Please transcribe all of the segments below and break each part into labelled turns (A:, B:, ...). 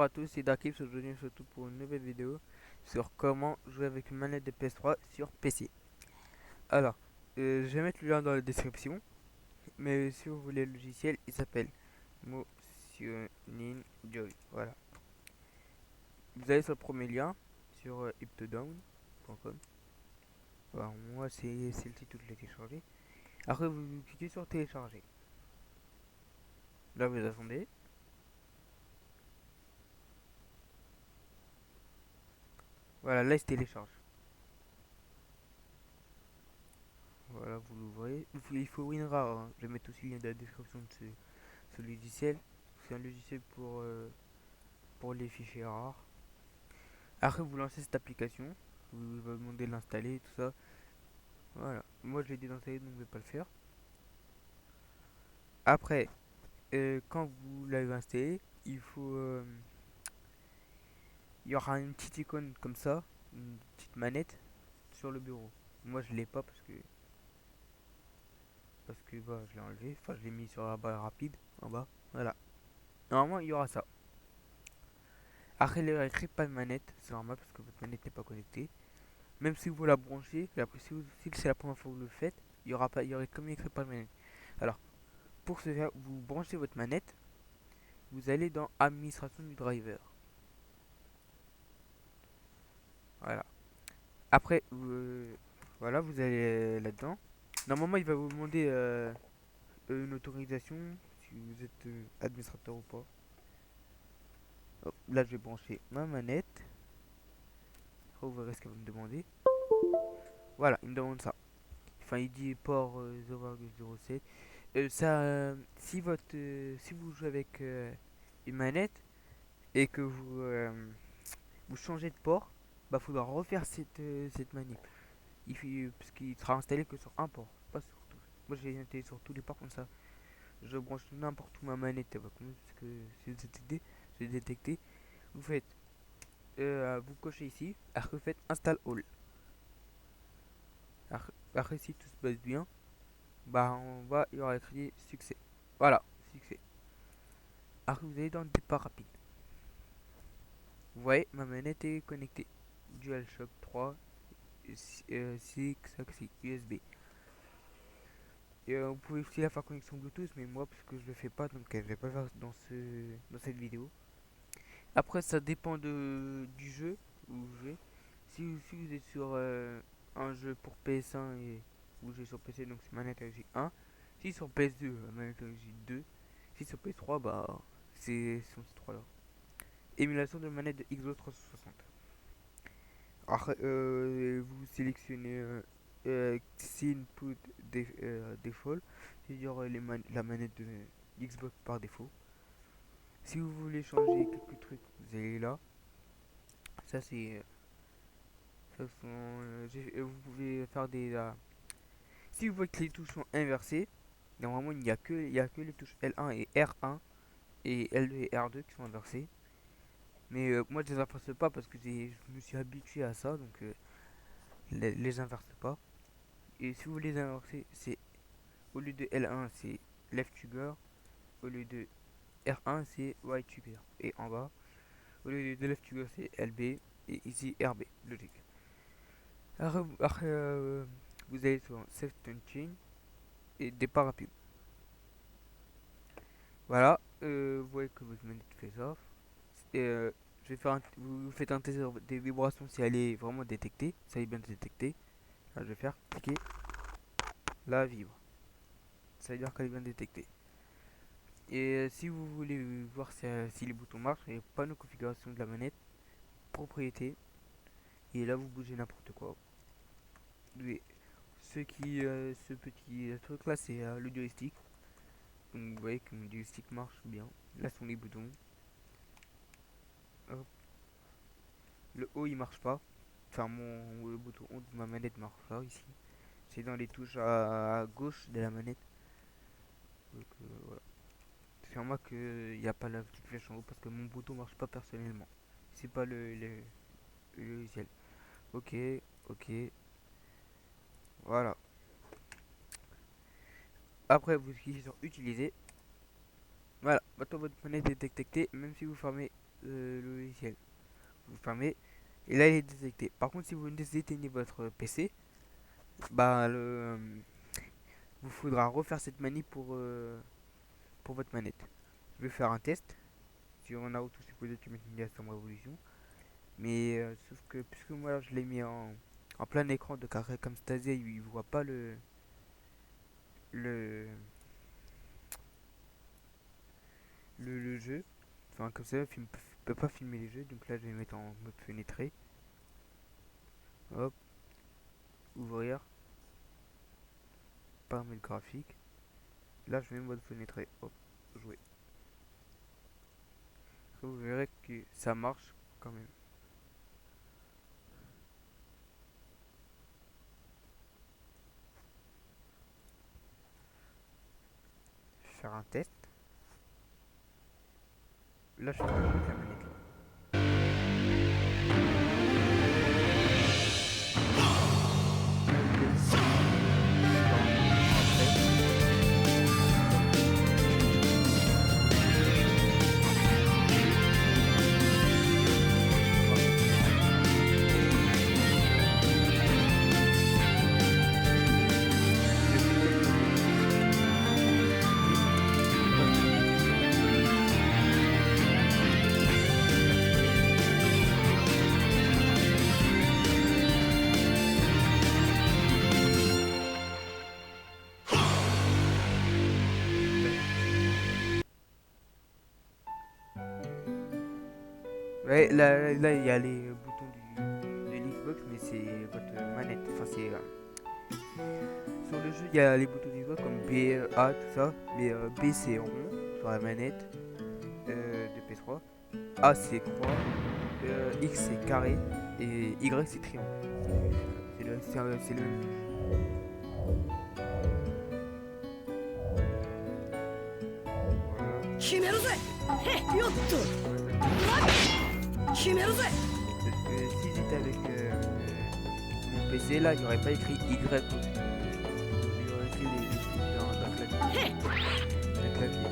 A: Bonjour à tous, c'est Darkif, aujourd'hui surtout pour une nouvelle vidéo sur comment jouer avec une manette de PS3 sur PC. Alors, je vais mettre le lien dans la description, mais si vous voulez le logiciel, il s'appelle Motioning Joy. Voilà. Vous allez sur le premier lien, sur hyptodown.com. Voilà, moi c'est le titre que je l'ai téléchargé. Après, vous cliquez sur télécharger. Là, vous attendez. Voilà, là il se télécharge. Voilà, vous l'ouvrez. Il faut WinRAR, hein. Je vais mettre aussi le lien dans la description de ce logiciel. C'est un logiciel pour les fichiers rares. Après, vous lancez cette application. Vous va demander de l'installer, tout ça. Voilà. Moi, je l'ai désinstallé, donc je vais pas le faire. Après, quand vous l'avez installé, il y aura une petite icône comme ça, une petite manette sur le bureau. Moi, je l'ai pas parce que bah, je l'ai enlevé. Enfin, je l'ai mis sur la barre rapide en bas. Voilà. Normalement, il y aura ça. Après, il y aura écrit pas de manette. C'est normal parce que votre manette n'est pas connectée. Même si vous la branchez, si c'est la première fois que vous le faites, il y aurait comme écrit pas de manette. Alors, pour ce faire, vous branchez votre manette, vous allez dans Administration du driver. Voilà. Après, voilà, vous allez là-dedans. Normalement, il va vous demander une autorisation, si vous êtes administrateur ou pas. Hop, là, je vais brancher ma manette. Après, vous verrez ce qu'elle va me demander. Voilà, il me demande ça. Enfin, il dit port 0,07. Si vous jouez avec une manette et que vous changez de port, bah faudra refaire cette manip. Parce qu'il sera installé que sur un port, pas sur tous. Moi j'ai installé sur tous les ports comme ça. Je branche n'importe où ma manette, elle va comme parce que c'est détecté. Vous faites, vous cochez ici, après vous faites install all. Après si tout se passe bien, bah on va, il y aura écrit succès. Voilà, succès. Après vous allez dans le départ rapide. Vous voyez, ma manette est connectée. DualShock 3, 6 axes USB. Et vous pouvez aussi la faire connexion Bluetooth, mais moi, parce que je le fais pas, donc je vais pas le faire dans cette vidéo. Après, ça dépend du jeu où vous jouez. Si vous êtes sur un jeu pour PS1 et vous jouez sur PC, donc c'est manette RJ 1. Si sur PS2, manette RJ 2. Si sur PS3, bah sont ces trois là. Émulation de manette de Xbox 360. Alors, vous sélectionnez Input Default, c'est-à-dire la manette de Xbox par défaut. Si vous voulez changer quelques trucs, vous allez là. Ça c'est, vous pouvez faire si vous voyez que les touches sont inversées, normalement il y a que les touches L1 et R1 et L2 et R2 qui sont inversées. Mais moi je les inverse pas parce que je me suis habitué à ça, donc les inverse pas. Et si vous voulez les inverser, c'est au lieu de L1 c'est left trigger, au lieu de R1 c'est right trigger. Et en bas, au lieu de left trigger c'est LB et ici RB, logique. Après, vous allez sur Save Chain et départ rapide. Voilà, vous voyez que votre manette fait off. Et, vous faites un test des vibrations si elle est vraiment détectée, si elle est bien détectée. Là, je vais faire cliquer, là vibre. Ça veut dire qu'elle est bien détectée. Et si vous voulez voir si les boutons marchent, il y a panneau configuration de la manette, propriété, et là vous bougez n'importe quoi. Et ce petit truc là, c'est le joystick. Donc vous voyez que mon joystick marche bien. Là sont les boutons. Hop. Le haut il marche pas. Enfin le bouton haut de ma manette marche pas ici. C'est dans les touches à gauche de la manette. Donc voilà. C'est moi qu'il n'y a pas la petite flèche en haut parce que mon bouton marche pas personnellement. C'est pas le logiciel. Ok, ok. Voilà. Après, vous cliquez sur utiliser. Voilà. Maintenant, votre manette est détectée. Même si vous fermez logiciel. Vous fermez et là il est détecté. Par contre, si vous déséteignez votre PC, bah vous faudra refaire cette manip pour votre manette. Je vais faire un test sur Naruto Shippuden Ultimate Ninja Storm Revolution. Mais sauf que puisque moi je l'ai mis en plein écran de carré comme Stasia, il voit pas le, le jeu. Enfin comme ça, il peut pas filmer les jeux. Donc là je vais mettre en mode fenêtré. Hop, ouvrir, paramètres graphiques. Là je mets mode fenêtré. Hop, jouer. Vous verrez que ça marche quand même. Faire un test. Là je fais avec la manette là. Ouais, là, il y a les boutons de l'Xbox, mais c'est votre manette. Enfin, c'est sur le jeu, il y a les boutons d'Xbox comme B, A, tout ça. Mais B c'est rond sur la manette de PS3. A c'est croix, X c'est carré et Y c'est triangle. C'est le même jeu. Si j'étais avec mon PC là, il n'y aurait pas écrit Y au-dessus. Il aurait écrit les trucs d'un clavier. Un clavier.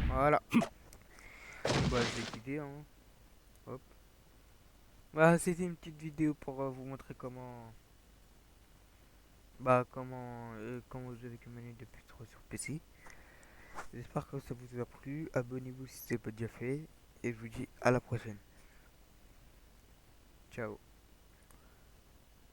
A: Voilà. Bah j'ai quitté hein. Hop. Bah c'était une petite vidéo pour vous montrer comment comment vous avez commander depuis 3 sur PC. J'espère que ça vous a plu. Abonnez-vous si ce n'est pas déjà fait. Et je vous dis à la prochaine. Ciao.